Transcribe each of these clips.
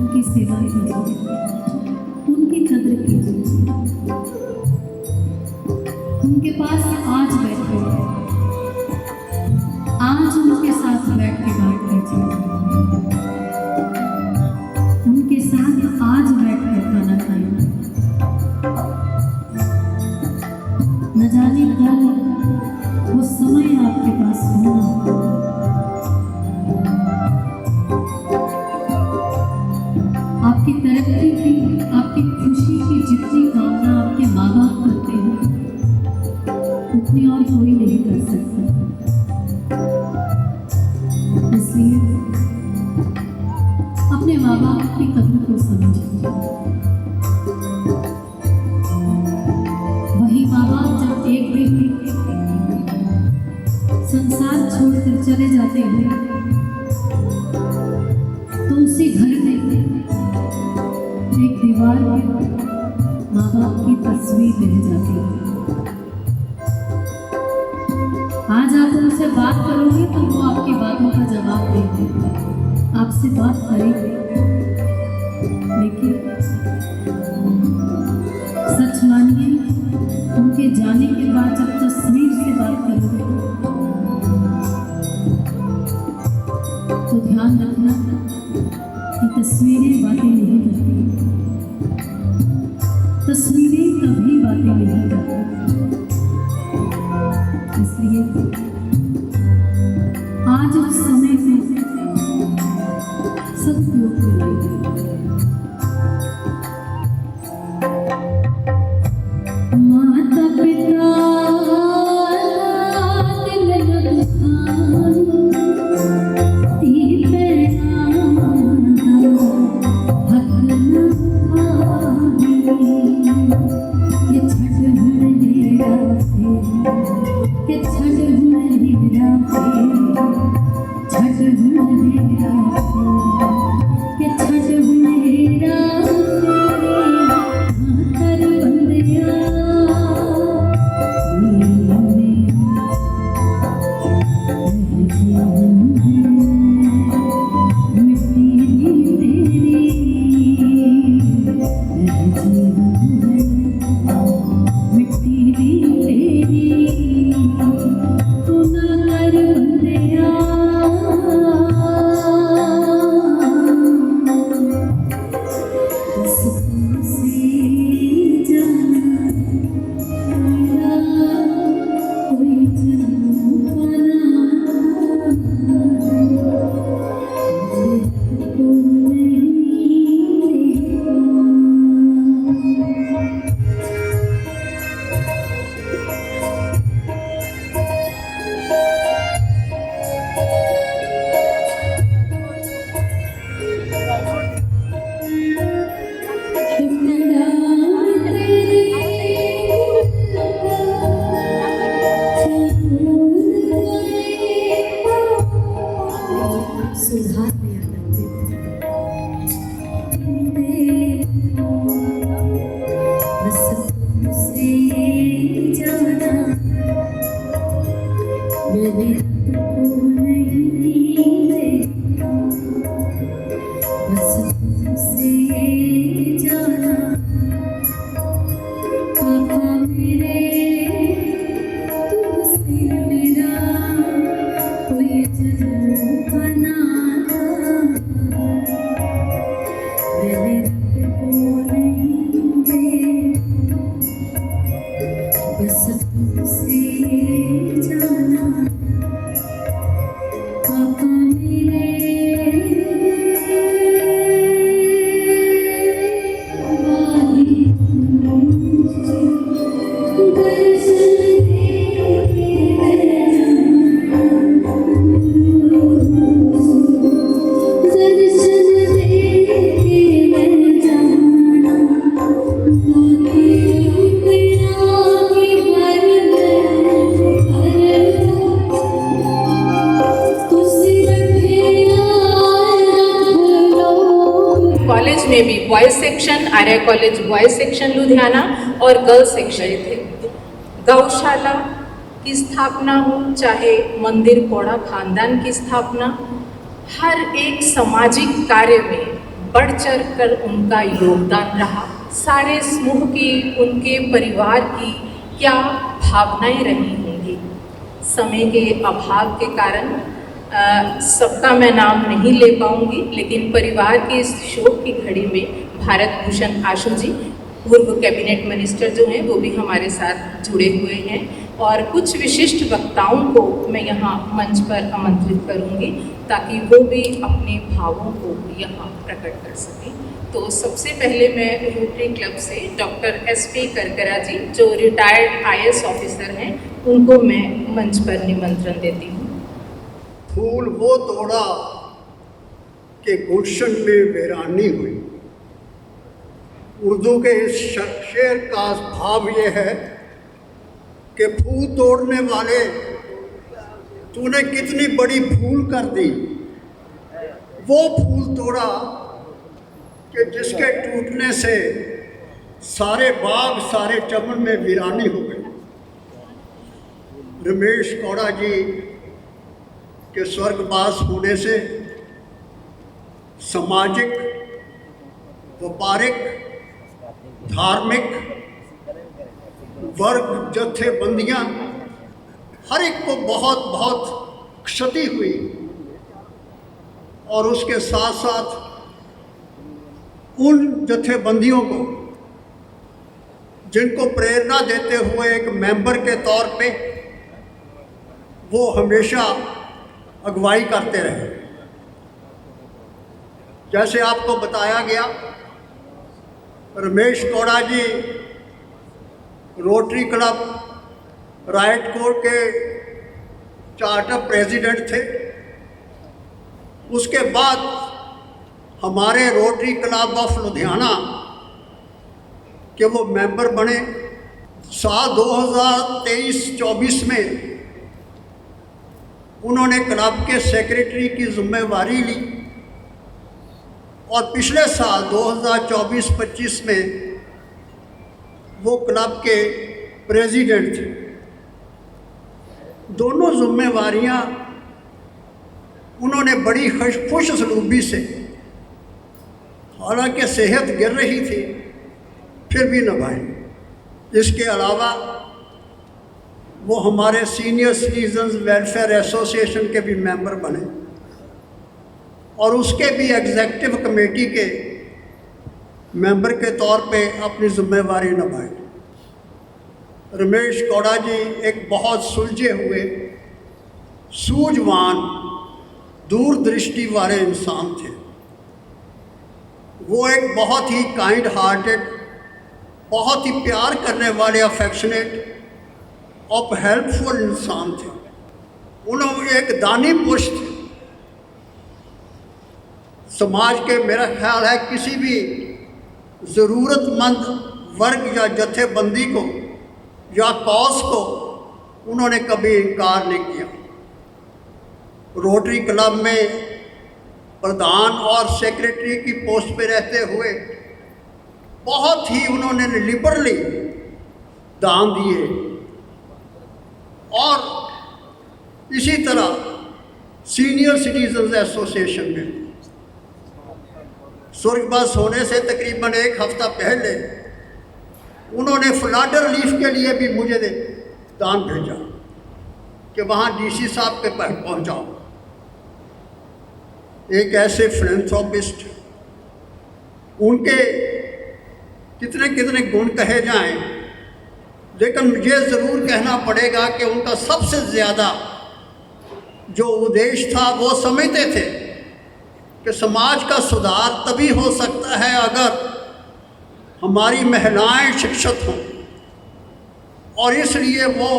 उनकी सेवा कीजिए, उनकी कद्र कीजिए। उनके पास आज बैठे, आज उनके साथ बैठ के बात कीजिए, उनके साथ आज बैठ कर खाना खाइए। न जाने कल वो समय आपके पास होना। आपकी तरक्की की, आपकी खुशी की जितनी कामना आपके माँ बाप करते हैं, उतनी और कोई नहीं कर सकता। इसलिए अपने माँ बाप की कद्र को समझिए। वही माँ बाप जब एक दिन संसार छोड़कर चले जाते हैं, तो उसी घर में एक दीवार में माँ बाप की तस्वीर रह जाती है। आज आप उनसे बात करोगे तो वो आपकी बातों का जवाब देंगे, आपसे बात करेंगे, लेकिन सच मानिए उनके जाने के बाद जब तस्वीर से बात करोगे तो ध्यान रखना कि तस्वीरें बातें नहीं करती, तस्वीरें कभी बातें नहीं करती। इसलिए आज उस समय में सदुपयोग मिलाइए। माता पिता दिल न दुखानी, ती पैना हक न खानी। ये छठ हुनेरा पे, ये छठ हुनेरा पे, छठ हुनेरा पे, ये छठ हुनेरा पे। कर बंदिया सुधार दिया करते बस तुमसे जाना मैंने तुमको नहीं देखा। बस तुमसे जाना पापा मेरे, तुमसे मेरा कोई जन्म का नाता। मैंने तुमको नहीं देखा, बस तुमसे जाना पापा मेरे। कॉलेज में भी बॉयज सेक्शन, आर्य कॉलेज बॉयज सेक्शन लुधियाना और गर्ल्स सेक्शन थे। गौशाला की स्थापना हो, चाहे मंदिर पौड़ा खानदान की स्थापना, हर एक सामाजिक कार्य में बढ़ चढ़ कर उनका योगदान रहा। सारे समूह की, उनके परिवार की क्या भावनाएं रही होंगी। समय के अभाव के कारण सबका मैं नाम नहीं ले पाऊंगी, लेकिन परिवार के इस शोक की घड़ी में भारत भूषण आशु जी, पूर्व कैबिनेट मिनिस्टर जो हैं, वो भी हमारे साथ जुड़े हुए हैं और कुछ विशिष्ट वक्ताओं को मैं यहाँ मंच पर आमंत्रित करूँगी ताकि वो भी अपने भावों को यहाँ प्रकट कर सकें। तो सबसे पहले मैं रोटरी क्लब से डॉक्टर SP करकरा जी, जो रिटायर्ड IAS ऑफिसर हैं, उनको मैं मंच पर निमंत्रण देती हूँ। फूल वो तोड़ा कि गुलशन में वीरानी हुई। उर्दू के इस शेर का भाव ये है कि फूल तोड़ने वाले, तूने कितनी बड़ी भूल कर दी। वो फूल तोड़ा कि जिसके टूटने से सारे बाग, सारे चमन में वीरानी हो गई। रमेश कौड़ा जी के स्वर्गवास होने से सामाजिक, व्यापारिक, धार्मिक वर्ग, जत्थेबंदियाँ, हर एक को बहुत बहुत क्षति हुई और उसके साथ साथ उन जत्थेबंदियों को, जिनको प्रेरणा देते हुए एक मेंबर के तौर पे वो हमेशा अगुवाई करते रहे। जैसे आपको बताया गया, रमेश कौड़ा जी रोटरी क्लब रायटकोट के चार्टर प्रेसिडेंट थे। उसके बाद हमारे रोटरी क्लब ऑफ लुधियाना के वो मेंबर बने। साल 2023-24 में उन्होंने क्लब के सेक्रेटरी की जिम्मेवारी ली और पिछले साल 2024-25 में वो क्लब के प्रेसिडेंट थे। दोनों जिम्मेवारियां उन्होंने बड़ी खुशसलूबी से, हालांकि सेहत गिर रही थी, फिर भी निभाई। इसके अलावा वो हमारे सीनियर सिटीजन्स वेलफेयर एसोसिएशन के भी मेंबर बने और उसके भी एग्जीक्यूटिव कमेटी के मेंबर के तौर पे अपनी जिम्मेवारी निभाई। रमेश कौड़ा जी एक बहुत सुलझे हुए, सूझवान, दूरदृष्टि वाले इंसान थे। वो एक बहुत ही काइंड हार्टेड, बहुत ही प्यार करने वाले, अफेक्शनेट और हेल्पफुल इंसान थे। उन्होंने एक दानी पुरुष थे। समाज के, मेरा ख्याल है, किसी भी ज़रूरतमंद वर्ग या जत्थेबंदी को या कॉज को उन्होंने कभी इनकार नहीं किया। रोटरी क्लब में प्रधान और सेक्रेटरी की पोस्ट पे रहते हुए बहुत ही उन्होंने लिबरली दान दिए और इसी तरह सीनियर सिटीजन्स एसोसिएशन में स्वर्गवास होने से तकरीबन एक हफ्ता पहले उन्होंने फ्लड रिलीफ के लिए भी मुझे दान भेजा कि वहाँ DC साहब के पास पहुँचाओ। एक ऐसे फिलैंथ्रोपिस्ट, उनके कितने कितने गुण कहे जाएं, लेकिन मुझे ज़रूर कहना पड़ेगा कि उनका सबसे ज़्यादा जो उद्देश्य था, वो समझते थे कि समाज का सुधार तभी हो सकता है अगर हमारी महिलाएं शिक्षित हों, और इसलिए वो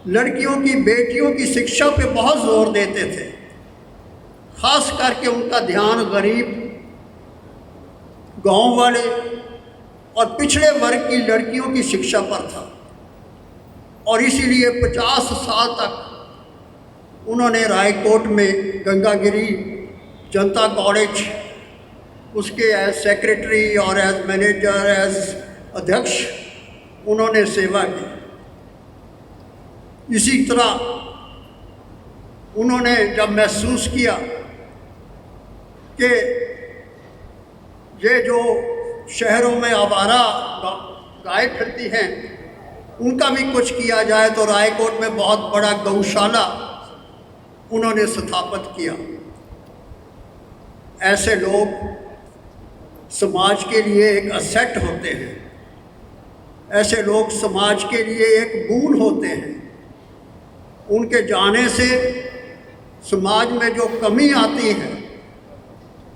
लड़कियों की, बेटियों की शिक्षा पे बहुत जोर देते थे। ख़ास करके उनका ध्यान गरीब, गांव वाले और पिछड़े वर्ग की लड़कियों की शिक्षा पर था और इसीलिए 50 साल तक उन्होंने रायकोट में गंगागिरी जनता कॉलेज, उसके एज सेक्रेटरी और एज मैनेजर, एज अध्यक्ष उन्होंने सेवा की। इसी तरह उन्होंने जब महसूस किया कि ये जो शहरों में आवारा गाय फिरती हैं उनका भी कुछ किया जाए। तो रायकोट में बहुत बड़ा गौशाला उन्होंने स्थापित किया। ऐसे लोग समाज के लिए एक असेट होते हैं, ऐसे लोग समाज के लिए एक बूंद होते हैं। उनके जाने से समाज में जो कमी आती है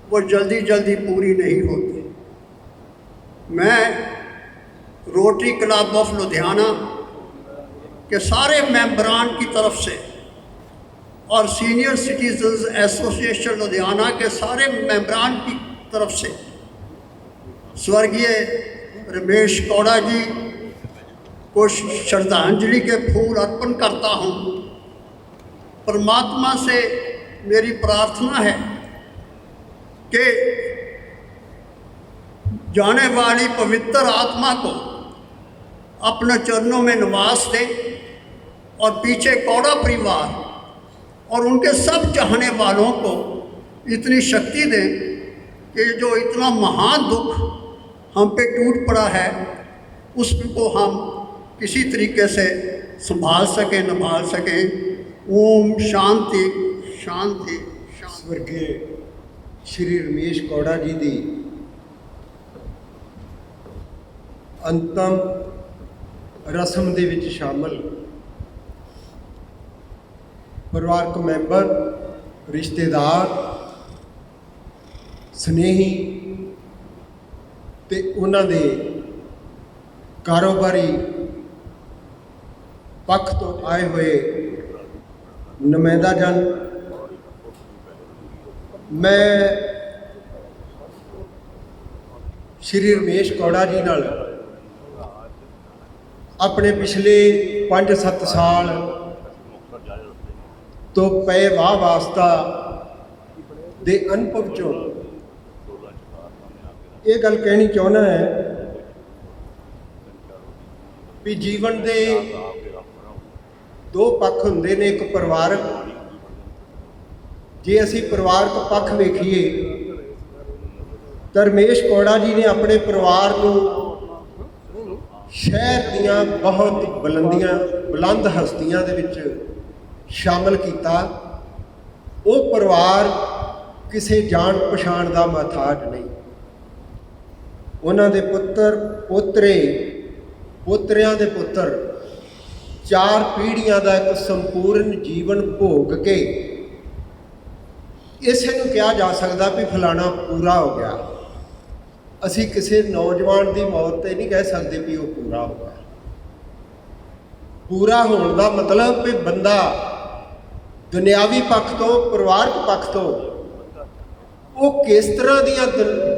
वो जल्दी जल्दी पूरी नहीं होती। मैं रोटरी क्लब ऑफ लुधियाना के सारे मेंबरान की तरफ से और सीनियर सिटीजन्स एसोसिएशन लुधियाना के सारे मेंबरान की तरफ से स्वर्गीय रमेश कौड़ा जी को श्रद्धांजलि के फूल अर्पण करता हूँ। परमात्मा से मेरी प्रार्थना है कि जाने वाली पवित्र आत्मा को अपने चरणों में निवास दे और पीछे कौड़ा परिवार और उनके सब चाहने वालों को इतनी शक्ति दें कि जो इतना महान दुख हम पे टूट पड़ा है उसको हम किसी तरीके से संभाल सकें, निभाल सकें। ओम शांति शांति शांति। स्वर्गीय श्री रमेश कौड़ा जी की अंतम रस्म ਦੇ ਵਿੱਚ ਸ਼ਾਮਲ ਪਰਿਵਾਰਕ ਮੈਂਬਰ, ਰਿਸ਼ਤੇਦਾਰ, ਸਨੇਹੀ ਤੇ ਉਹਨਾਂ ਦੇ ਕਾਰੋਬਾਰੀ ਪੱਖ ਤੋਂ ਆਏ ਹੋਏ ਨੁਮਾਇੰਦਾ ਜਨ, ਮੈਂ ਸ਼੍ਰੀ ਰਮੇਸ਼ ਕੌੜਾ ਜੀ ਨਾਲ ਆਪਣੇ ਪਿਛਲੇ 5-7 ਸਾਲ ਤੋਂ ਪਏ ਵਾਹ ਵਾਸਤਾ ਦੇ ਅਨੁਭਵ ਚੋਂ ਇਹ ਗੱਲ ਕਹਿਣੀ ਚਾਹੁੰਦਾ ਹੈ ਵੀ ਜੀਵਨ ਦੇ ਦੋ ਪੱਖ ਹੁੰਦੇ ਨੇ, ਇੱਕ ਪਰਿਵਾਰਕ। ਜੇ ਅਸੀਂ ਪਰਿਵਾਰਕ ਪੱਖ ਵੇਖੀਏ ਤਾਂ ਰਮੇਸ਼ ਕੌੜਾ ਜੀ ਨੇ ਆਪਣੇ ਪਰਿਵਾਰ ਨੂੰ ਸ਼ਹਿਰ ਦੀਆਂ ਬਹੁਤ ਬੁਲੰਦ ਹਸਤੀਆਂ ਦੇ ਵਿੱਚ ਸ਼ਾਮਲ ਕੀਤਾ। ਉਹ ਪਰਿਵਾਰ ਕਿਸੇ ਜਾਣ ਪਛਾਣ ਦਾ ਮੁਹਤਾਜ ਨਹੀਂ। ਉਹਨਾਂ ਦੇ ਪੁੱਤਰ ਪੋਤਰੇ, ਪੋਤਰਿਆਂ ਦੇ ਪੁੱਤਰ 4 ਪੀੜ੍ਹੀਆਂ ਦਾ ਇੱਕ ਸੰਪੂਰਨ ਜੀਵਨ ਭੋਗ ਕੇ ਇਸੇ ਨੂੰ ਕਿਹਾ ਜਾ ਸਕਦਾ ਵੀ ਫਲਾਣਾ ਪੂਰਾ ਹੋ ਗਿਆ। ਅਸੀਂ ਕਿਸੇ ਨੌਜਵਾਨ ਦੀ ਮੌਤ ਤੇ ਨਹੀਂ ਕਹਿ ਸਕਦੇ ਵੀ ਉਹ ਪੂਰਾ ਹੋ ਗਿਆ। ਪੂਰਾ ਹੋਣ ਦਾ ਮਤਲਬ ਵੀ ਬੰਦਾ ਦੁਨਿਆਵੀ ਪੱਖ ਤੋਂ, ਪਰਿਵਾਰਕ ਪੱਖ ਤੋਂ ਉਹ ਕਿਸ ਤਰ੍ਹਾਂ ਦੀਆਂ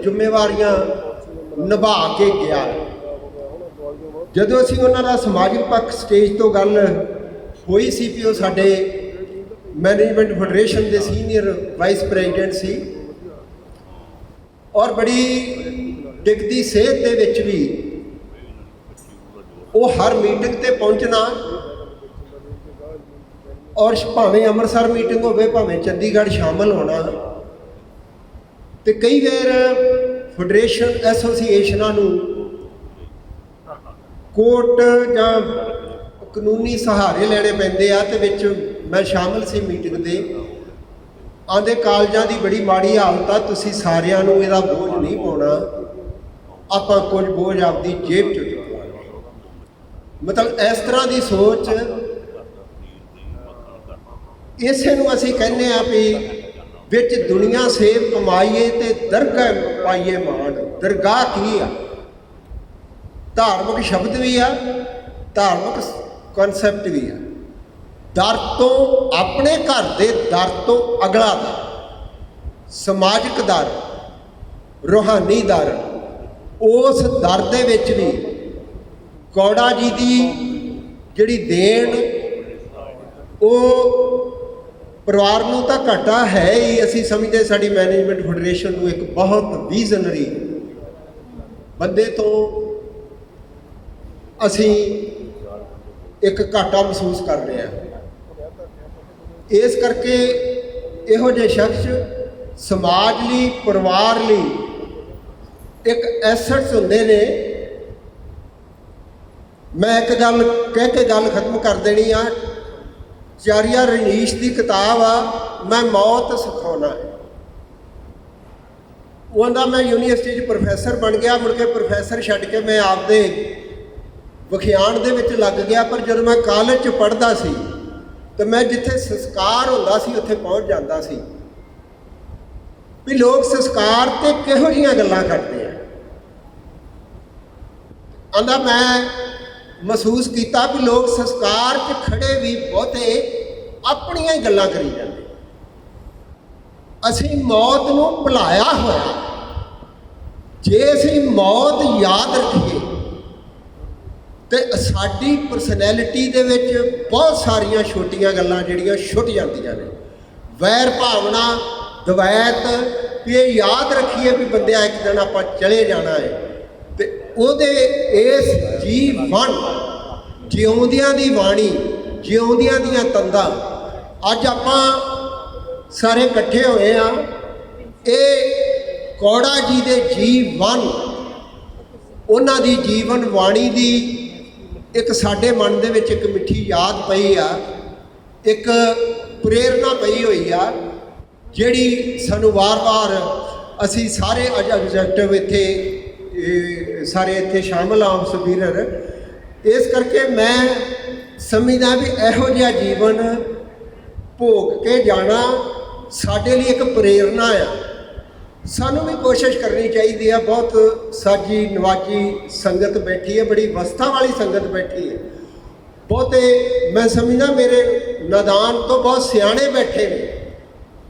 ਜ਼ਿੰਮੇਵਾਰੀਆਂ ਨਿਭਾ ਕੇ ਗਿਆ। ਜਦੋਂ ਅਸੀਂ ਉਹਨਾਂ ਦਾ ਸਮਾਜਿਕ ਪੱਖ ਸਟੇਜ ਤੋਂ ਗੱਲ ਹੋਈ ਸੀ ਵੀ ਉਹ ਸਾਡੇ ਮੈਨੇਜਮੈਂਟ ਫੈਡਰੇਸ਼ਨ ਦੇ ਸੀਨੀਅਰ ਵਾਈਸ ਪ੍ਰੈਜ਼ੀਡੈਂਟ ਸੀ ਔਰ ਬੜੀ ਡਿੱਗਦੀ ਸਿਹਤ ਦੇ ਵਿੱਚ ਵੀ ਉਹ ਹਰ ਮੀਟਿੰਗ ਤੇ ਪਹੁੰਚਣਾ ਔਰ ਭਾਵੇਂ ਅੰਮ੍ਰਿਤਸਰ ਮੀਟਿੰਗ ਹੋਵੇ ਭਾਵੇਂ ਚੰਡੀਗੜ੍ਹ ਸ਼ਾਮਲ ਹੋਣਾ। ਤੇ ਕਈ ਵਾਰ ਫੈਡਰੇਸ਼ਨ ਐਸੋਸੀਏਸ਼ਨਾਂ ਨੂੰ ਕੋਰਟ ਜਾਂ ਕਾਨੂੰਨੀ ਸਹਾਰੇ ਲੈਣੇ ਪੈਂਦੇ ਆ। ਤੇ ਵਿੱਚ ਮੈਂ ਸ਼ਾਮਲ ਸੀ ਮੀਟਿੰਗ ਦੇ। ਆਂਦੇ ਕਾਲਜਾਂ ਦੀ ਬੜੀ ਮਾੜੀ ਹਾਲਤ ਆ, ਤੁਸੀਂ ਸਾਰਿਆਂ ਨੂੰ ਇਹਦਾ ਬੋਝ ਨਹੀਂ ਪਾਉਣਾ, ਆਪਾਂ ਕੁਝ ਬੋਝ ਆਪਦੀ ਜੇਬ 'ਚ ਚੁੱਕਾਂਗੇ। ਮਤਲਬ ਇਸ ਤਰ੍ਹਾਂ ਦੀ ਸੋਚ, ਇਸੇ ਨੂੰ ਅਸੀਂ ਕਹਿੰਦੇ ਆ ਵੀ ਵਿੱਚ ਦੁਨੀਆ ਸੇਵ ਕਮਾਈਏ ਤੇ ਦਰਗਾਹ ਪਾਈਏ ਮਾਣ। ਦਰਗਾਹ ਕੀ ਆ? ਧਾਰਮਿਕ ਸ਼ਬਦ ਵੀ ਆ, ਧਾਰਮਿਕ ਕਨਸੈਪਟ ਵੀ ਆ। ਦਰ ਤੋਂ, ਆਪਣੇ ਘਰ ਦੇ ਦਰ ਤੋਂ ਅਗਲਾ ਦਰ, ਸਮਾਜਿਕ ਦਰ, ਰੂਹਾਨੀ ਦਰ, ਉਸ ਦਰ ਦੇ ਵਿੱਚ ਵੀ ਕੌੜਾ ਜੀ ਦੀ ਜਿਹੜੀ ਦੇਣ ਉਹ ਪਰਿਵਾਰ ਨੂੰ ਤਾਂ ਘਾਟਾ ਹੈ ਹੀ। ਅਸੀਂ ਸਮਝਦੇ ਸਾਡੀ ਮੈਨੇਜਮੈਂਟ ਫੈਡਰੇਸ਼ਨ ਨੂੰ ਇੱਕ ਬਹੁਤ ਵਿਜ਼ਨਰੀ ਬੰਦੇ ਤੋਂ ਅਸੀਂ ਇੱਕ ਘਾਟਾ ਮਹਿਸੂਸ ਕਰ ਰਹੇ ਹਾਂ। ਇਸ ਕਰਕੇ ਇਹੋ ਜਿਹੇ ਸ਼ਖਸ ਸਮਾਜ ਲਈ, ਪਰਿਵਾਰ ਲਈ ਇੱਕ ਐਸੈਟਸ ਹੁੰਦੇ ਨੇ। ਮੈਂ ਇੱਕ ਗੱਲ ਕਹਿ ਕੇ ਗੱਲ ਖਤਮ ਕਰ ਦੇਣੀ ਆ। ਚਾਰੀਆ ਰਣੀਸ਼ ਦੀ ਕਿਤਾਬ ਆ, ਮੈਂ ਮੌਤ ਸਿਖਾਉਣਾ ਹੈ। ਉਹਦਾ ਮੈਂ ਯੂਨੀਵਰਸਿਟੀ 'ਚ ਪ੍ਰੋਫੈਸਰ ਬਣ ਗਿਆ, ਮੁੜ ਕੇ ਪ੍ਰੋਫੈਸਰ ਛੱਡ ਕੇ ਮੈਂ ਆਪਦੇ ਵਿਖਿਆਨ ਦੇ ਵਿੱਚ ਲੱਗ ਗਿਆ। ਪਰ ਜਦੋਂ ਮੈਂ ਕਾਲਜ 'ਚ ਪੜ੍ਹਦਾ ਸੀ ਤਾਂ ਮੈਂ ਜਿੱਥੇ ਸੰਸਕਾਰ ਹੁੰਦਾ ਸੀ ਉੱਥੇ ਪਹੁੰਚ ਜਾਂਦਾ ਸੀ ਵੀ ਲੋਕ ਸੰਸਕਾਰ ਤੇ ਕਿਹੋ ਜਿਹੀਆਂ ਗੱਲਾਂ ਕਰਦੇ ਆ। ਆਂਦਾ ਮੈਂ ਮਹਿਸੂਸ ਕੀਤਾ ਵੀ ਲੋਕ ਸੰਸਕਾਰ 'ਚ ਖੜੇ ਵੀ ਬਹੁਤੇ ਆਪਣੀਆਂ ਹੀ ਗੱਲਾਂ ਕਰੀ ਜਾਂਦੇ। ਅਸੀਂ ਮੌਤ ਨੂੰ ਭੁਲਾਇਆ ਹੋਇਆ। ਜੇ ਅਸੀਂ ਮੌਤ ਯਾਦ ਰੱਖੀਏ ਤੇ ਸਾਡੀ ਪਰਸਨੈਲਿਟੀ ਦੇ ਵਿੱਚ ਬਹੁਤ ਸਾਰੀਆਂ ਛੋਟੀਆਂ ਗੱਲਾਂ ਜਿਹੜੀਆਂ ਛੁੱਟ ਜਾਂਦੀਆਂ ਨੇ। ਵੈਰ ਭਾਵਨਾ, ਦਵੈਤ, ਵੀ ਇਹ ਯਾਦ ਰੱਖੀਏ ਵੀ ਬੰਦਿਆ ਇੱਕ ਦਿਨ ਆਪਾਂ ਚਲੇ ਜਾਣਾ ਹੈ। ਤੇ ਉਹਦੇ ਇਸ ਜੀਵਨ, ਜਿਉਂਦਿਆਂ ਦੀ ਬਾਣੀ, ਜਿਉਂਦਿਆਂ ਦੀਆਂ ਤੰਦਾਂ ਅੱਜ ਆਪਾਂ ਸਾਰੇ ਇਕੱਠੇ ਹੋਏ ਆ। ਇਹ ਕੌੜਾ ਜੀ ਦੇ ਜੀਵਨ, ਉਹਨਾਂ ਦੀ ਜੀਵਨ ਬਾਣੀ ਦੀ ਇੱਕ ਸਾਡੇ ਮਨ ਦੇ ਵਿੱਚ ਇੱਕ ਮਿੱਠੀ ਯਾਦ ਪਈ ਆ, ਇੱਕ ਪ੍ਰੇਰਨਾ ਪਈ ਹੋਈ ਆ, ਜਿਹੜੀ ਸਾਨੂੰ ਵਾਰ-ਵਾਰ ਅਸੀਂ ਸਾਰੇ ਐਗਜ਼ੈਕਟਿਵ ਇੱਥੇ ਸਾਰੇ ਇੱਥੇ ਸ਼ਾਮਲ ਆ ਸਬੀਰਰ। ਇਸ ਕਰਕੇ ਮੈਂ ਸਮਝਦਾ ਵੀ ਇਹੋ ਜਿਹਾ ਜੀਵਨ ਭੋਗ ਕੇ ਜਾਣਾ ਸਾਡੇ ਲਈ ਇੱਕ ਪ੍ਰੇਰਨਾ ਆ। ਸਾਨੂੰ ਵੀ ਕੋਸ਼ਿਸ਼ ਕਰਨੀ ਚਾਹੀਦੀ ਆ। ਬਹੁਤ ਸਾਜੀ ਨਵਾਜੀ ਸੰਗਤ ਬੈਠੀ ਹੈ, ਬੜੀ ਅਵਸਥਾ ਵਾਲੀ ਸੰਗਤ ਬੈਠੀ ਹੈ। ਬਹੁਤੇ ਮੈਂ ਸਮਝਦਾ ਮੇਰੇ ਨਾਦਾਨ ਤੋਂ ਬਹੁਤ ਸਿਆਣੇ ਬੈਠੇ ਨੇ,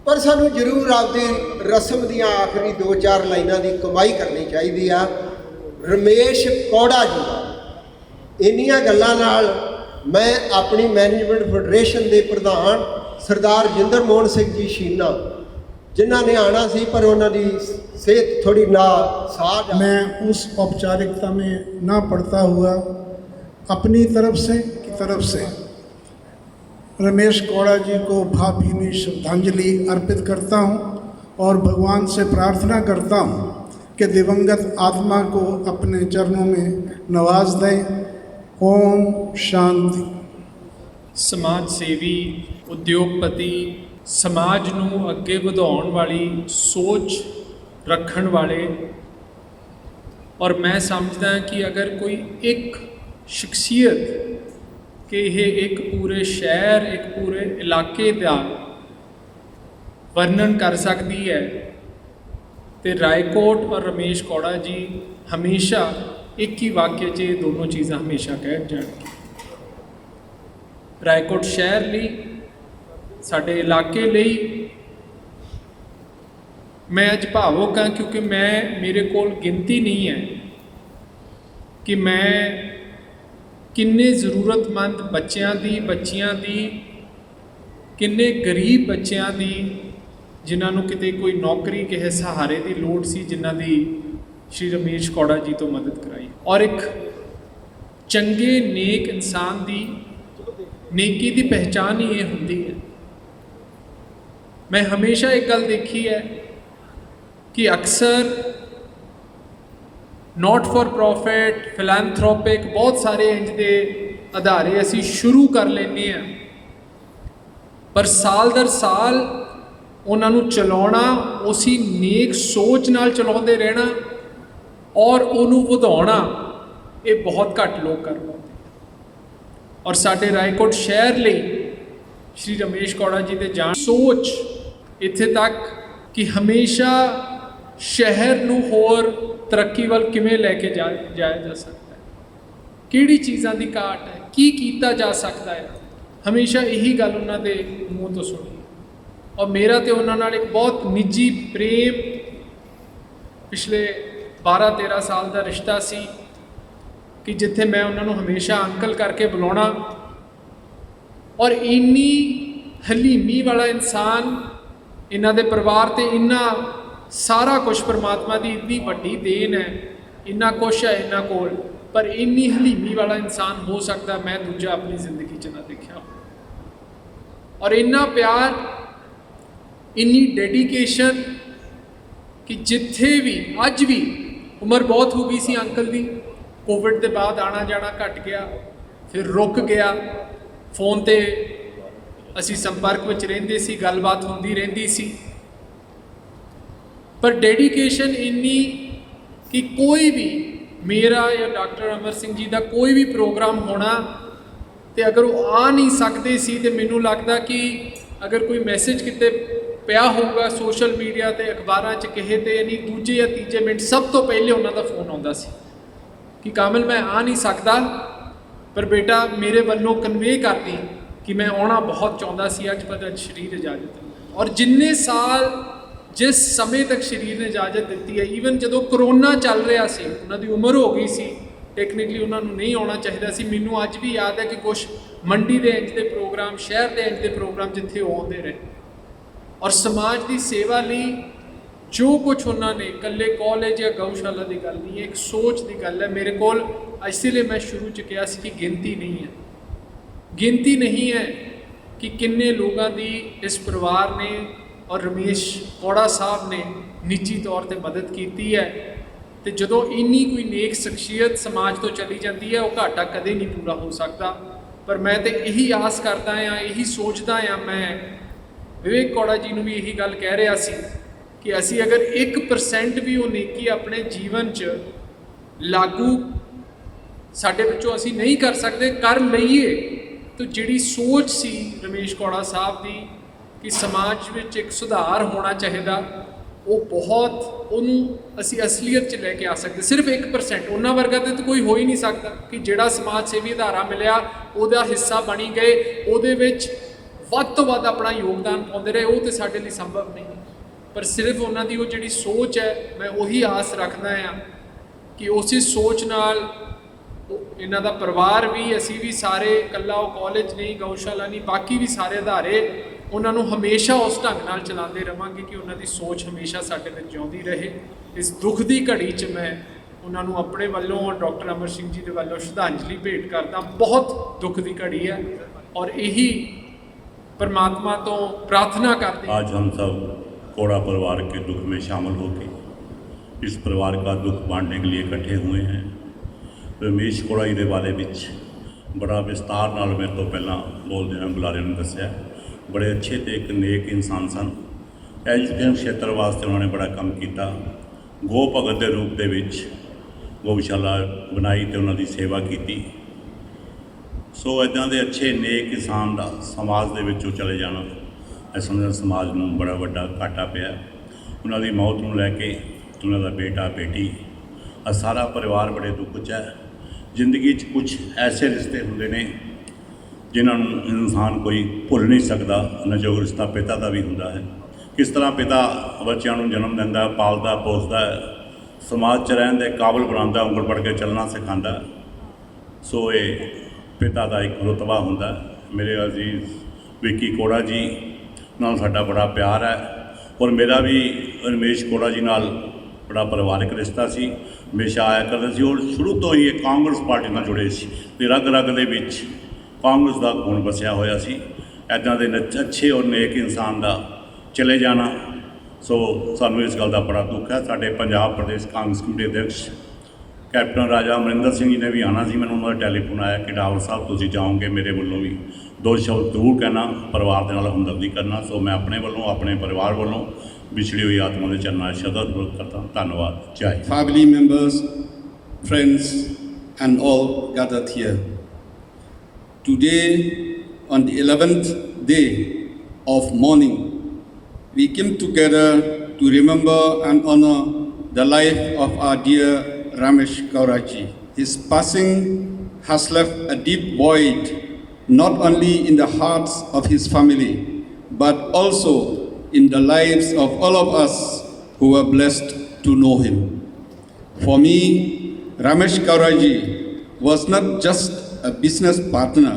ਪਰ ਸਾਨੂੰ ਜ਼ਰੂਰ ਆਪਦੀ ਰਸਮ ਦੀਆਂ ਆਖਰੀ 2-4 ਲਾਈਨਾਂ ਦੀ ਕਮਾਈ ਕਰਨੀ ਚਾਹੀਦੀ ਆ। ਰਮੇਸ਼ ਕੌੜਾ ਜੀ, ਇੰਨੀਆਂ ਗੱਲਾਂ ਨਾਲ ਮੈਂ ਆਪਣੀ ਮੈਨੇਜਮੈਂਟ ਫੈਡਰੇਸ਼ਨ ਦੇ ਪ੍ਰਧਾਨ ਸਰਦਾਰ ਜਿੰਦਰ ਮੋਹਨ ਸਿੰਘ ਜੀ ਸ਼ੀਨਾ, जिन्हों ने आना सी पर उन्होंने सेहत थोड़ी ना साज, मैं उस औपचारिकता में ना पढ़ता हुआ अपनी तरफ से रमेश कौड़ा जी को भावभीनी श्रद्धांजलि अर्पित करता हूं और भगवान से प्रार्थना करता हूं कि दिवंगत आत्मा को अपने चरणों में नवाज दें। ओम शांति। समाज सेवी, उद्योगपति, समाज ਨੂੰ ਅੱਗੇ ਵਧਾਉਣ ਵਾਲੀ ਸੋਚ ਰੱਖਣ ਵਾਲੇ, ਔਰ ਮੈਂ ਸਮਝਦਾ ਕਿ ਅਗਰ ਕੋਈ ਇੱਕ ਸ਼ਖਸੀਅਤ ਕਿ ਇਹ ਇੱਕ ਪੂਰੇ ਸ਼ਹਿਰ, ਇੱਕ ਪੂਰੇ ਇਲਾਕੇ ਦਾ ਵਰਣਨ ਕਰ ਸਕਦੀ ਹੈ ਤੇ ਰਾਏਕੋਟ ਔਰ ਰਮੇਸ਼ ਕੌੜਾ ਜੀ ਹਮੇਸ਼ਾ ਇੱਕ ਹੀ ਵਾਕਿਆ 'ਚ ਇਹ ਦੋਨੋਂ ਚੀਜ਼ਾਂ ਹਮੇਸ਼ਾ ਕਹਿ ਜਾਣਗੇ। ਰਾਏਕੋਟ ਸ਼ਹਿਰ ਲਈ, ਸਾਡੇ ਇਲਾਕੇ ਲਈ ਮੈਂ ਅੱਜ ਭਾਵੁਕ ਹਾਂ, ਕਿਉਂਕਿ ਮੇਰੇ ਕੋਲ ਗਿਣਤੀ ਨਹੀਂ ਹੈ ਕਿ ਮੈਂ ਕਿੰਨੇ ਜ਼ਰੂਰਤਮੰਦ ਬੱਚਿਆਂ ਦੀ, ਕਿੰਨੇ ਗਰੀਬ ਬੱਚਿਆਂ ਦੀ, ਜਿਨ੍ਹਾਂ ਨੂੰ ਕਿਤੇ ਕੋਈ ਨੌਕਰੀ, ਕਿਸੇ ਸਹਾਰੇ ਦੀ ਲੋੜ ਸੀ, ਜਿਨ੍ਹਾਂ ਦੀ ਸ਼੍ਰੀ ਰਮੇਸ਼ ਕੌੜਾ ਜੀ ਤੋਂ ਮਦਦ ਕਰਾਈ। ਔਰ ਇੱਕ ਚੰਗੇ ਨੇਕ ਇਨਸਾਨ ਦੀ ਨੇਕੀ ਦੀ ਪਹਿਚਾਨ ਹੀ ਇਹ ਹੁੰਦੀ ਹੈ। मैं हमेशा एक गल देखी है कि अक्सर नॉट फॉर प्रॉफिट, फिलैंथ्रोपिक बहुत सारे इंज के अधारे असी शुरू कर लेने हैं, पर साल दर साल उन्होंने चलाना, उसी नेक सोच नाल चलाते रहना और उन्होंने वधाउणा, ये बहुत घट लोग कर पाते। और साडे रायकोट शहर ਲਈ श्री रमेश कौड़ा जी ਦੇ ਜਾਣ सोच ਇੱਥੇ ਤੱਕ ਕਿ ਹਮੇਸ਼ਾ ਸ਼ਹਿਰ ਨੂੰ ਹੋਰ ਤਰੱਕੀ ਵੱਲ ਕਿਵੇਂ ਲੈ ਕੇ ਜਾਇਆ ਜਾ ਸਕਦਾ ਹੈ, ਕਿਹੜੀ ਚੀਜ਼ਾਂ ਦੀ ਘਾਟ ਹੈ, ਕੀ ਕੀਤਾ ਜਾ ਸਕਦਾ ਹੈ, ਹਮੇਸ਼ਾ ਇਹੀ ਗੱਲ ਉਹਨਾਂ ਦੇ ਮੂੰਹ ਤੋਂ ਸੁਣੀ। ਔਰ ਮੇਰਾ ਤੇ ਉਹਨਾਂ ਨਾਲ ਇੱਕ ਬਹੁਤ ਨਿੱਜੀ ਪ੍ਰੇਮ ਪਿਛਲੇ 12-13 ਸਾਲ ਦਾ ਰਿਸ਼ਤਾ ਸੀ ਕਿ ਜਿੱਥੇ ਮੈਂ ਉਹਨਾਂ ਨੂੰ ਹਮੇਸ਼ਾ ਅੰਕਲ ਕਰਕੇ ਬੁਲਾਉਣਾ। ਔਰ ਇੰਨੀ ਹਲੀਮੀ ਵਾਲਾ ਇਨਸਾਨ, ਇਹਨਾਂ ਦੇ ਪਰਿਵਾਰ ਤੇ ਇੰਨਾ ਸਾਰਾ ਕੁਛ ਪਰਮਾਤਮਾ ਦੀ ਇੰਨੀ ਵੱਡੀ ਦੇਣ ਹੈ, ਇੰਨਾ ਕੁਛ ਹੈ ਇਹਨਾਂ ਕੋਲ, ਪਰ ਇੰਨੀ ਹਲੀਮੀ ਵਾਲਾ ਇਨਸਾਨ ਹੋ ਸਕਦਾ ਮੈਂ ਦੂਜਾ ਆਪਣੀ ਜ਼ਿੰਦਗੀ 'ਚ ਨਾ ਦੇਖਿਆ। ਔਰ ਇੰਨਾ ਪਿਆਰ, ਇੰਨੀ ਡੈਡੀਕੇਸ਼ਨ ਕਿ ਜਿੱਥੇ ਵੀ ਅੱਜ ਵੀ ਉਮਰ ਬਹੁਤ ਹੋ ਗਈ ਸੀ ਅੰਕਲ ਦੀ। ਕੋਵਿਡ ਦੇ ਬਾਅਦ ਆਣਾ ਜਾਣਾ ਘਟ ਗਿਆ, ਫਿਰ ਰੁਕ ਗਿਆ। ਫੋਨ ਤੇ ਅਸੀਂ ਸੰਪਰਕ ਵਿੱਚ ਰਹਿੰਦੇ ਸੀ, ਗੱਲਬਾਤ ਹੁੰਦੀ ਰਹਿੰਦੀ ਸੀ, ਪਰ ਡੈਡੀਕੇਸ਼ਨ ਇੰਨੀ ਕਿ ਕੋਈ ਵੀ ਮੇਰਾ ਜਾਂ ਡਾਕਟਰ ਅਮਰ ਸਿੰਘ ਜੀ ਦਾ ਕੋਈ ਵੀ ਪ੍ਰੋਗਰਾਮ ਹੋਣਾ ਤੇ ਅਗਰ ਉਹ ਆ ਨਹੀਂ ਸਕਦੇ ਸੀ ਤੇ ਮੈਨੂੰ ਲੱਗਦਾ ਕਿ ਅਗਰ ਕੋਈ ਮੈਸੇਜ ਕਿਤੇ ਪਿਆ ਹੋਊਗਾ ਸੋਸ਼ਲ ਮੀਡੀਆ ਤੇ ਅਖਬਾਰਾਂ 'ਚ ਕਿਸੇ ਤੇ ਨਹੀਂ, ਦੂਜੇ ਜਾਂ ਤੀਜੇ ਮਿੰਟ ਸਭ ਤੋਂ ਪਹਿਲੇ ਉਹਨਾਂ ਦਾ ਫੋਨ ਆਉਂਦਾ ਸੀ ਕਿ ਕਾਮਲ ਮੈਂ ਆ ਨਹੀਂ ਸਕਦਾ, ਪਰ ਬੇਟਾ ਮੇਰੇ ਵੱਲੋਂ ਕਨਵੇ ਕਰਦੀ ਕਿ ਮੈਂ ਆਉਣਾ ਬਹੁਤ ਚਾਹੁੰਦਾ ਸੀ, ਅੱਜ ਪਰ ਅੱਜ ਸਰੀਰ ਇਜਾਜ਼ਤ। ਔਰ ਜਿੰਨੇ ਸਾਲ ਜਿਸ ਸਮੇਂ ਤੱਕ ਸਰੀਰ ਨੇ ਇਜਾਜ਼ਤ ਦਿੱਤੀ ਹੈ, ਈਵਨ ਜਦੋਂ ਕਰੋਨਾ ਚੱਲ ਰਿਹਾ ਸੀ, ਉਹਨਾਂ ਦੀ ਉਮਰ ਹੋ ਗਈ ਸੀ, ਟੈਕਨੀਕਲੀ ਉਹਨਾਂ ਨੂੰ ਨਹੀਂ ਆਉਣਾ ਚਾਹੀਦਾ ਸੀ। ਮੈਨੂੰ ਅੱਜ ਵੀ ਯਾਦ ਹੈ ਕਿ ਕੁਛ ਮੰਡੀ ਦੇ ਇੰਜ ਦੇ ਪ੍ਰੋਗਰਾਮ, ਸ਼ਹਿਰ ਦੇ ਇੰਜ ਦੇ ਪ੍ਰੋਗਰਾਮ ਜਿੱਥੇ ਉਹ ਆਉਂਦੇ ਰਹੇ ਔਰ ਸਮਾਜ ਦੀ ਸੇਵਾ ਲਈ ਜੋ ਕੁਛ ਉਹਨਾਂ ਨੇ, ਇਕੱਲੇ ਕਾਲਜ ਜਾਂ ਗਊਸ਼ਾਲਾ ਦੀ ਗੱਲ ਨਹੀਂ ਹੈ, ਇੱਕ ਸੋਚ ਦੀ ਗੱਲ ਹੈ। ਮੇਰੇ ਕੋਲ ਇਸੇ ਲਈ ਮੈਂ ਸ਼ੁਰੂ 'ਚ ਕਿਹਾ ਸੀ ਕਿ ਗਿਣਤੀ ਨਹੀਂ ਹੈ ਕਿ ਕਿੰਨੇ ਲੋਕਾਂ ਦੀ ਇਸ ਪਰਿਵਾਰ ਨੇ ਔਰ ਰਮੇਸ਼ ਕੌੜਾ ਸਾਹਿਬ ਨੇ ਨਿੱਜੀ ਤੌਰ ਤੇ ਮਦਦ ਕੀਤੀ ਹੈ। ਤੇ ਜਦੋਂ ਇੰਨੀ ਕੋਈ ਨੇਕ ਸ਼ਖਸੀਅਤ ਸਮਾਜ ਤੋਂ ਚਲੀ ਜਾਂਦੀ ਹੈ, ਉਹ ਘਾਟਾ ਕਦੇ ਨਹੀਂ ਪੂਰਾ ਹੋ ਸਕਦਾ। ਪਰ ਮੈਂ ਤੇ ਇਹੀ ਆਸ ਕਰਦਾ ਹਾਂ, ਇਹੀ ਸੋਚਦਾ ਹਾਂ, ਮੈਂ ਵਿਵੇਕ ਕੌੜਾ ਜੀ ਨੂੰ ਵੀ ਇਹੀ ਗੱਲ ਕਹਿ ਰਿਹਾ ਸੀ ਕਿ ਅਸੀਂ ਅਗਰ 1% ਵੀ ਉਹ ਨੇਕੀ ਆਪਣੇ ਜੀਵਨ 'ਚ ਲਾਗੂ ਸਾਡੇ ਵਿੱਚੋਂ ਅਸੀਂ ਨਹੀਂ ਕਰ ਸਕਦੇ, ਕਰ ਲਈਏ ਤਾਂ ਜਿਹੜੀ ਸੋਚ ਸੀ ਰਮੇਸ਼ ਕੌੜਾ ਸਾਹਿਬ ਦੀ ਕਿ ਸਮਾਜ ਵਿੱਚ ਇੱਕ ਸੁਧਾਰ ਹੋਣਾ ਚਾਹੀਦਾ, ਉਹ ਬਹੁਤ, ਉਹਨੂੰ ਅਸੀਂ ਅਸਲੀਅਤ 'ਚ ਲੈ ਕੇ ਆ ਸਕਦੇ। ਸਿਰਫ 1% ਉਹਨਾਂ ਵਰਗਾ ਤਾਂ ਕੋਈ ਹੋ ਹੀ ਨਹੀਂ ਸਕਦਾ ਕਿ ਜਿਹੜਾ ਸਮਾਜ ਸੇਵੀ ਅਦਾਰਾ ਮਿਲਿਆ ਉਹਦਾ ਹਿੱਸਾ ਬਣੀ ਗਏ, ਉਹਦੇ ਵਿੱਚ ਵੱਧ ਤੋਂ ਵੱਧ ਆਪਣਾ ਯੋਗਦਾਨ ਪਾਉਂਦੇ ਰਹੇ, ਉਹ ਤਾਂ ਸਾਡੇ ਲਈ ਸੰਭਵ ਨਹੀਂ। ਪਰ ਸਿਰਫ ਉਹਨਾਂ ਦੀ ਉਹ ਜਿਹੜੀ ਸੋਚ ਹੈ, ਮੈਂ ਉਹੀ ਆਸ ਰੱਖਦਾ ਹਾਂ ਕਿ ਉਸੇ ਸੋਚ ਨਾਲ ਇਹਨਾਂ ਦਾ ਪਰਿਵਾਰ ਵੀ, ਅਸੀਂ ਵੀ ਸਾਰੇ, ਇਕੱਲਾ ਉਹ ਕਾਲਜ ਨਹੀਂ, ਗਊਸ਼ਾਲਾ ਨਹੀਂ, ਬਾਕੀ ਵੀ ਸਾਰੇ ਅਦਾਰੇ ਉਹਨਾਂ ਨੂੰ ਹਮੇਸ਼ਾ ਉਸ ਢੰਗ ਨਾਲ ਚਲਾਉਂਦੇ ਰਵਾਂਗੇ ਕਿ ਉਹਨਾਂ ਦੀ ਸੋਚ ਹਮੇਸ਼ਾ ਸਾਡੇ ਵਿੱਚ ਜਿਉਂਦੀ ਰਹੇ। ਇਸ ਦੁੱਖ ਦੀ ਘੜੀ 'ਚ ਮੈਂ ਉਹਨਾਂ ਨੂੰ ਆਪਣੇ ਵੱਲੋਂ ਔਰ ਡਾਕਟਰ ਅਮਰ ਸਿੰਘ ਜੀ ਦੇ ਵੱਲੋਂ ਸ਼ਰਧਾਂਜਲੀ ਭੇਟ ਕਰਦਾ। ਬਹੁਤ ਦੁੱਖ ਦੀ ਘੜੀ ਹੈ ਔਰ ਇਹੀ परमात्मा तो प्रार्थना करते हैं। आज हम सब कोड़ा परिवार के दुख में शामिल होकर इस परिवार का दुख बांटने के लिए इकट्ठे हुए हैं। रमेश कोड़ा जी के बारे में बड़ा विस्तार नाल मेरे तो पहला बोलते हैं बुलारे ने दस्या, बड़े अच्छे तो एक नेक इंसान सन। एजुकेशन क्षेत्र वास्ते उन्होंने बड़ा काम किया। गो भगत के रूप के गौशाला बनाई तो उन्होंने सेवा की। सो इदां दे अच्छे नेक इंसान का समाज के विचों चले जाना, मैं समझदा समाज में बड़ा वड्डा घाटा पिया। उन्हों की मौत को लैके उन्हों का बेटा बेटी सारा परिवार बड़े दुख च है। जिंदगी कुछ ऐसे रिश्ते होंगे ने जिन्होंने इंसान कोई भुल नहीं सकता, न जो रिश्ता पिता का भी होंदा है। किस तरह पिता बच्चों को जन्म दिंदा, पालदा पोसदा, समाज च रहन दे काबिल बनाता, उंगल पढ़ के चलना सिखाता। सो ये पिता का एक रुतबा होंदा। मेरे अजीज विक्की कोड़ा जी नाल साडा बड़ा प्यार है और मेरा भी रमेश कोड़ा जी नाल बड़ा परिवारिक रिश्ता सी, हमेशा आया करते सी और शुरू तो ही कांग्रेस पार्टी नाल जुड़े सी ते रग रग दे विच कांग्रेस का खून बसिया होया सी। ऐदां दे अच्छे और नेक इंसान का चले जाना, सो सानू इस गल का बड़ा दुख है। साडे पंजाब प्रदेश कांग्रेस कमेटी अध्यक्ष कैप्टन राजा अमरिंदर सिंह जी ने भी आना सी, मैंने उन्होंने टैलीफोन आया कि डावर साहब तुसीं जाओगे, मेरे वालों भी दो शब्द जरूर कहना, परिवार के नाल हमदर्दी करना। सो मैं अपने वालों अपने परिवार वालों बिछड़ी हुई आत्मा के चरणों में श्रद्धापूर्वक करता हूँ। धन्यवाद। जय। Family members, friends and all gathered here. Today on the 11th day of mourning, we came together to remember and honor the life of our dear Ramesh Kaura ji. His passing has left a deep void not only in the hearts of his family but also in the lives of all of us who were blessed to know him. For me, Ramesh Kaura ji was not just a business partner.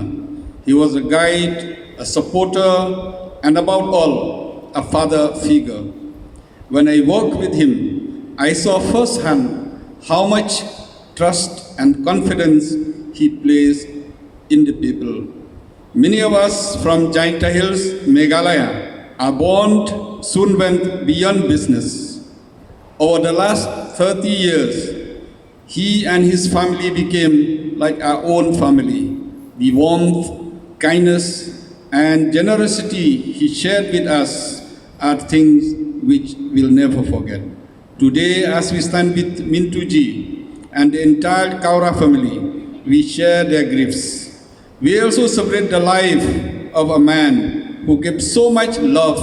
He was a guide, a supporter, and above all, a father figure. When I worked with him, I saw firsthand how much trust and confidence he placed in the people. Many of us from Jainta Hills, Meghalaya, our bond soon went beyond business. Over the last 30 years, he and his family became like our own family. The warmth, kindness, and generosity he shared with us are things which we'll never forget. Today, as we stand with Mintu Ji and the entire Kaura family, we share their griefs. We also celebrate the life of a man who gave so much love,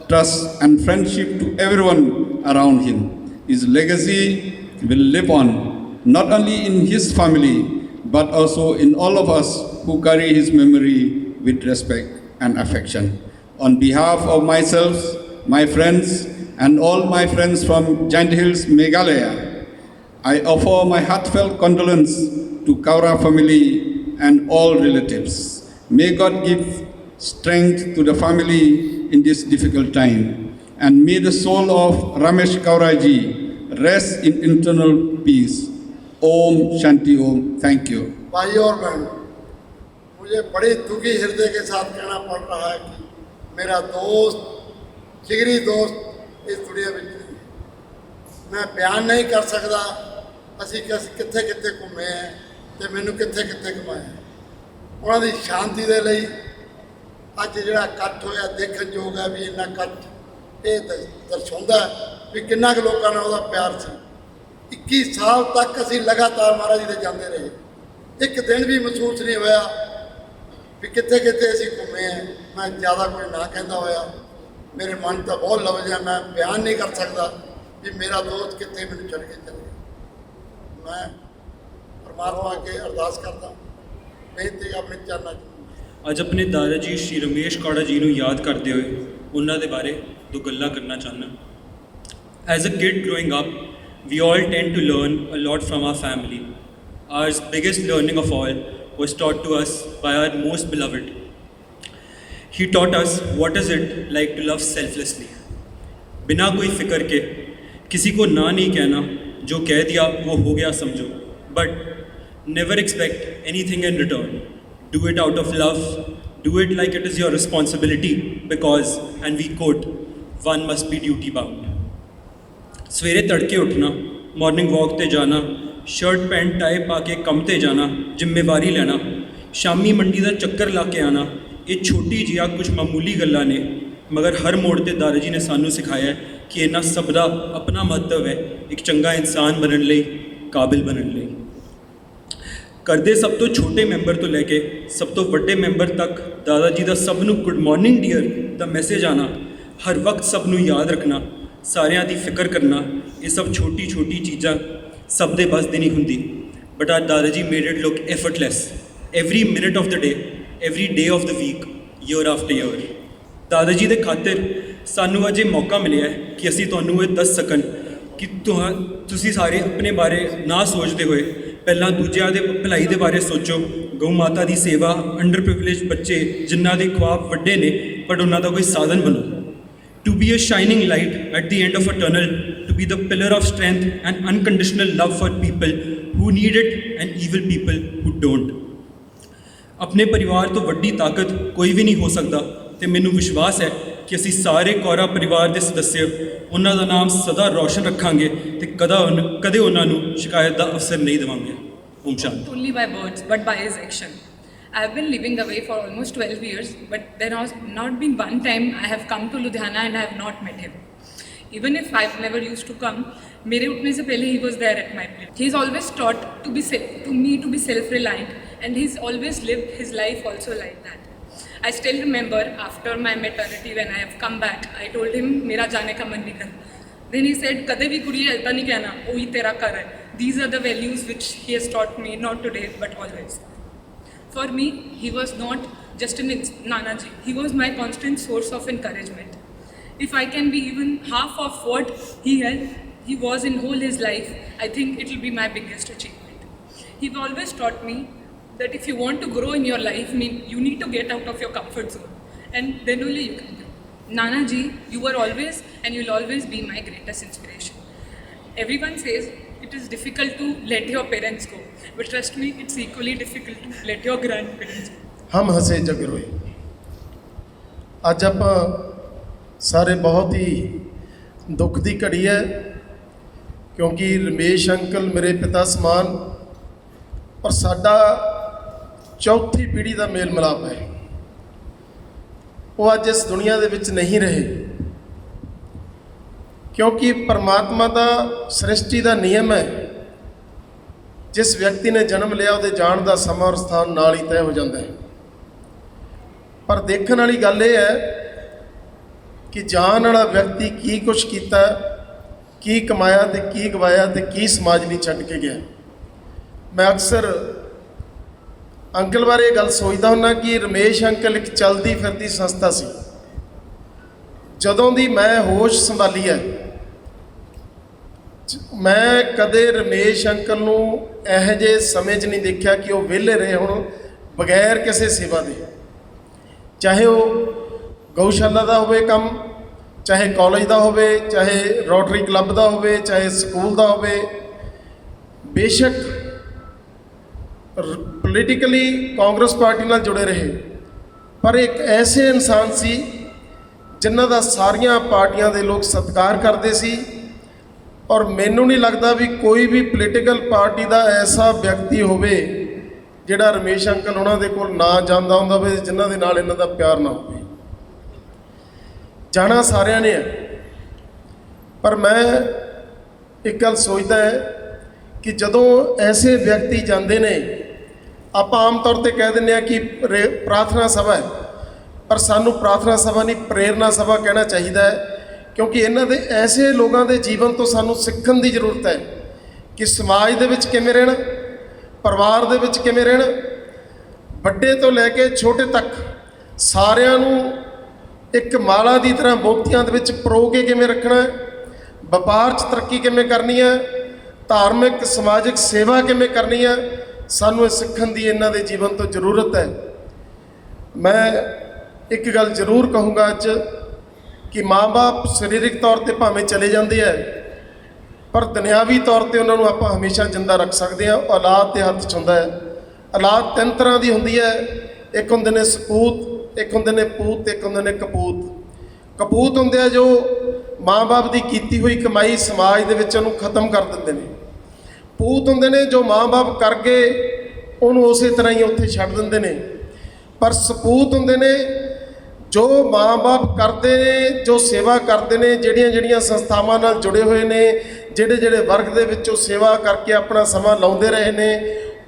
trust, and friendship to everyone around him. His legacy will live on, not only in his family, but also in all of us who carry his memory with respect and affection. On behalf of myself, my friends, and all my friends from Giant Hills, Meghalaya, I offer my heartfelt condolence to Kaura family and all relatives. May God give strength to the family in this difficult time, and may the soul of Ramesh Kaura ji rest in eternal peace. Om Shanti Om. Thank you. भाई और बहन, मुझे बड़े दुखी हृदय के साथ कहना पड़ रहा है कि मेरा दोस्त, जिगरी दोस्त इस दुनिया में नहीं है। मैं बयान नहीं कर सकता ਅਸੀਂ ਕਿੱਥੇ ਕਿੱਥੇ ਘੁੰਮੇ हैं ਤੇ ਮੈਨੂੰ ਕਿੱਥੇ ਕਿੱਥੇ ਘੁਮਾਇਆ। ਉਹਨਾਂ ਦੀ ਸ਼ਾਂਤੀ ਦੇ ਲਈ ਅੱਜ ਜਿਹੜਾ ਇਕੱਠ ਹੋਇਆ ਦੇਖਣ ਯੋਗ ਹੈ ਵੀ ਇੰਨਾ ਇਕੱਠ ਇਹ ਦਰਸਾਉਂਦਾ ਵੀ ਕਿੰਨਾ ਕੁ ਲੋਕਾਂ ਨਾਲ ਉਹਦਾ ਪਿਆਰ ਸੀ। 21 ਸਾਲ ਤੱਕ ਅਸੀਂ ਲਗਾਤਾਰ ਮਹਾਰਾਜ ਜੀ ਦੇ ਜਾਂਦੇ ਰਹੇ। ਇੱਕ ਦਿਨ ਵੀ ਮਹਿਸੂਸ ਨਹੀਂ ਹੋਇਆ ਵੀ ਕਿੱਥੇ ਕਿੱਥੇ ਅਸੀਂ ਘੁੰਮੇ हैं। ਮੈਂ ਜ਼ਿਆਦਾ ਕੋਈ ਨਾ ਕਹਿੰਦਾ ਹੋਇਆ ਮੇਰੇ ਮਨ ਤਾਂ ਬਹੁਤ ਲਫ਼ਜ਼ ਹੈ, ਮੈਂ ਬਿਆਨ ਨਹੀਂ ਕਰ ਸਕਦਾ ਵੀ ਮੇਰਾ ਦੋਸਤ ਕਿੱਥੇ ਮੈਨੂੰ ਛੱਡ ਕੇ ਚਲੇ ਗਿਆ। मैं परमात्मा के अरदास करता हूँ, बेनती अपने चरणों च। ਅੱਜ ਆਪਣੇ ਦਾਦਾ ਜੀ ਸ਼੍ਰੀ ਰਮੇਸ਼ ਕੌੜਾ ਜੀ ਨੂੰ ਯਾਦ ਕਰਦੇ ਹੋਏ ਉਹਨਾਂ ਦੇ ਬਾਰੇ ਦੋ ਗੱਲਾਂ ਕਰਨਾ ਚਾਹੁੰਦਾ। As a kid growing up, we all tend to learn a lot from our family. Our biggest learning of all was taught to us by our most beloved. He taught us what is it like to love selflessly. बिना कोई फिक्र के, किसी को ना नहीं कहना, जो कह दिया वो हो गया समझो, but never expect anything in return. Do it out of love, do it like it is your responsibility, because and we quote one must be duty bound. सवेरे तड़के उठना, मॉर्निंग वॉक ते जाना, शर्ट पैंट टाई पा के कम ते जाना, जिम्मेवारी लेना, शामी मंडी का चक्कर ला के आना, ये छोटी जिहा कुछ मामूली गल्लां ने, मगर हर मोड़ ते दादा जी ने सानू सिखाया है कि इन्हां सब दा अपना महत्व है एक चंगा इंसान बनने लई, काबिल बनने लई. करदे सब तो छोटे मैंबर तो लैके सब तो वड्डे मैंबर तक दादा जी का सब नू गुड मॉर्निंग डियर दा मैसेज आना, हर वक्त सब नू याद रखना, सारियां दी फिक्र करना, ये सब छोटी छोटी चीज़ां सब दे बस दी नहीं हुंदी. But our dada ji made it look effortless every minute of the day, every day of the week, year after year. दादा जी के खातिर सानू अज मौका मिले है कि असी तुहानू ये दस सकन कि तुसी सारे अपने बारे ना सोचते हुए पहला दूजिया के भलाई के बारे सोचो. गौ माता की सेवा, अंडर प्रिविलेज बच्चे जिन्हों के ख्वाब वड्डे ने पर उन्होंने कोई साधन बनो. To be a shining light at the end of a tunnel, to be the pillar of strength and unconditional love for people who need it and evil people who don't. अपने परिवार तो वड्डी ताकत कोई भी नहीं हो सकता तो मैनू विश्वास है कि असी सारे कौरा परिवार के सदस्य उन्हों का नाम सदा रोशन रखांगे तो कदे उन्होंने शिकायत का अवसर नहीं देवांगे. Om Shanti. Only by words, but by his action. I have been living away for almost 12 years, but there has not been one time I have come to Ludhiana and I have not met him. Even if I've never used to come, मेरे उठने से पहले he was there at my place. He's always taught to me to be self-reliant, and he's always lived his life also like that. I still remember after my maternity when I have come back, I told him मेरा जाने का मन नहीं कर. Then he said, कदे भी कुड़ी ऐसा नहीं कहना, वही तेरा कर है. These are the values which he has taught me, not today but always. For me, he was not just an Nana ji. He was my constant source of encouragement. If I can be even half of what he was in whole his life, I think it will be my biggest achievement. He always taught me that if you want to grow in your life, you need to get out of your comfort zone, and then only you can grow. Nana ji, you were always and you'll always be my greatest inspiration. Everyone says it is difficult to let your parents go, but trust me, it's equally difficult to let your grandparents go. हम हंसे जग रोए. ਅੱਜ ਆਪਾਂ ਸਾਰੇ ਬਹੁਤ ਹੀ ਦੁੱਖ ਦੀ ਘੜੀ ਹੈ क्योंकि रमेश अंकल मेरे पिता समान और साडा चौथी पीढ़ी का मेल मिलाप है। वो अज इस दुनिया दे विच नहीं रहे, क्योंकि परमात्मा का सृष्टि का नियम है, जिस व्यक्ति ने जन्म लिया उहदे जाण का समा और स्थान नाल ही तय हो जाता है। पर देखने वाली गल यह है कि जान वाला व्यक्ति की कुछ किया, की कमाया तो की गवाया तो की समाज नहीं छड्ड के गया। मैं अक्सर अंकल बारे गल सोचता हुन्ना कि रमेश अंकल एक चलती फिरती संस्था सी। जदों दी मैं होश संभाली है, मैं कदे रमेश अंकल नूं इहो जे समय 'च नहीं देखा कि वह विहले रहे होण बगैर किसी सेवा दे। चाहे वो गौशाला का होवे काम, चाहे कॉलेज का होवे, चाहे रोटरी क्लब का होवे, चाहे स्कूल का होवे। बेशक पोलिटिकली कांग्रेस पार्टी नाल जुड़े रहे, पर एक ऐसे इंसान सी जिन्हां दा सारियां पार्टियां दे लोग सत्कार करते सी। और मैनू नहीं लगता भी कोई भी पोलिटिकल पार्टी का ऐसा व्यक्ति होवे जिहड़ा रमेश अंकल उन्हां दे कोल ना जांदा हुंदा होवे, जिन्हां दे नाल इन्हां दा प्यार ना होवे। जाना सारिਆਂ ने है, पर मैं एक गल सोचता है कि जदों ऐसे व्यक्ति जाते हैं, आप आम तौर पर कह दें कि प्रार्थना सभा है, पर सानू प्रार्थना सभा नहीं प्रेरणा सभा कहना चाहिए है, क्योंकि इन्हां दे ऐसे लोगों के जीवन तो सानू सीखण की जरूरत है कि समाज दे विच किवें रहना, परिवार दे विच किवें रहना, बड़े तो लैके छोटे तक सारिਆਂ नू एक माला की तरह मोतियां दे विच परो के किवें रखना है, व्यापार च तरक्की किवें करनी है, धार्मिक समाजिक सेवा किवें करनी है, सानू सीखण की इन्हां दे जीवन तो जरूरत है। मैं एक गल जरूर कहूँगा अज कि माँ बाप सरीरक तौर पर भावें चले जाते हैं, पर दुनियावी तौर पर उन्होंने आप हमेशा जिंदा रख सकते हैं। औलाद के हत्थ च हुंदा है। औलाद 3 तरह की होंदी है, एक होंदे ने सपूत, एक होंदे ने पूत, एक होंदे ने कपूत। कपूत होंदे आ जो माँ बाप की कीती हुई कमाई समाज दे विच उहनूं खत्म कर दिंदे ने। पूत होंदे ने जो माँ बाप कर गए उहनूं उसे तरह ही उत्थे छड्ड दिंदे ने। पर सपूत होंदे ने जो माँ बाप करते हैं, जो सेवा करते हैं, ਜਿਹੜੀਆਂ संस्थावां नाल जुड़े हुए ने, ਜਿਹੜੇ वर्ग ਦੇ ਵਿੱਚੋਂ सेवा करके अपना समा लाउंदे रहे ने,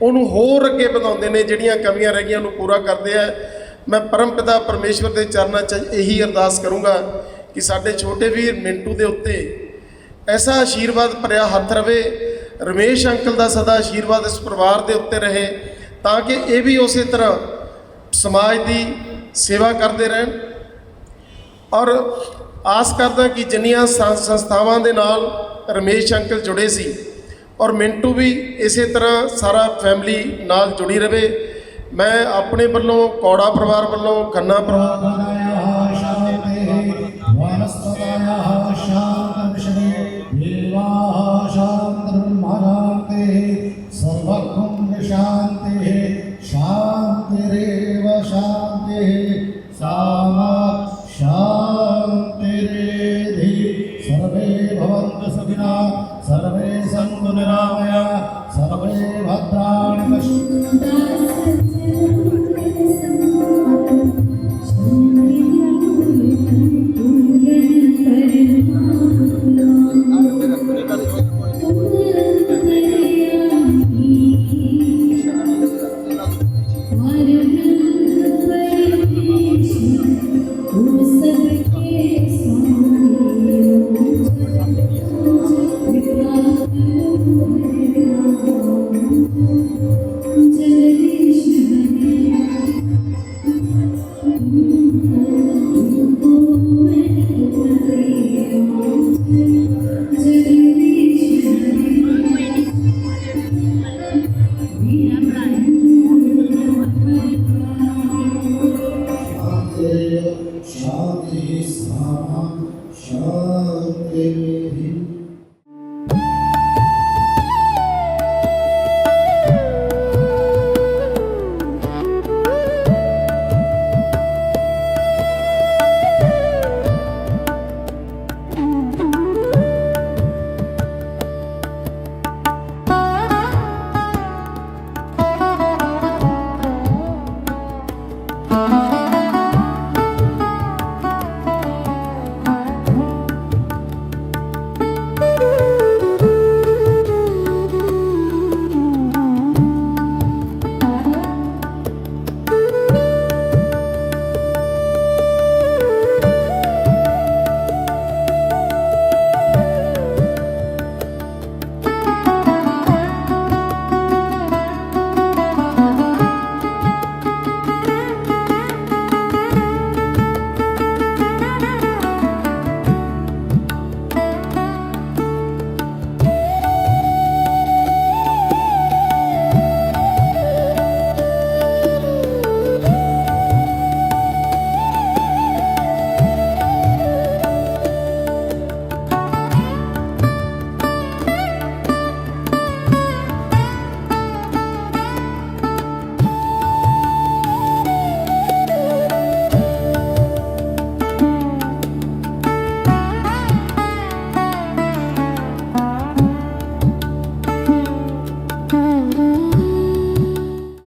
ਉਹਨੂੰ होर अगे ਵਧਾਉਂਦੇ ने, ਜਿਹੜੀਆਂ कमियां रह गईਆਂ ਉਹਨੂੰ पूरा करते हैं। मैं परम पिता परमेश्वर के चरणों च यही अरदास करूँगा कि साडे छोटे वीर मिंटू के उत्ते ऐसा आशीर्वाद भरिया हथ रहे, रमेश अंकल का सदा आशीर्वाद इस परिवार के उत्ते रहे, ताकि ये भी उस तरह समाज की सेवा करते रहन। और आस करदा कि जिन्नियां संस्थावां दे नाल रमेश अंकल जुड़े सी और मिंटू भी इस तरह सारा फैमिली नाल जुड़ी रहे। मैं अपने वालों, कौड़ा परिवार वालों, खन्ना परिवार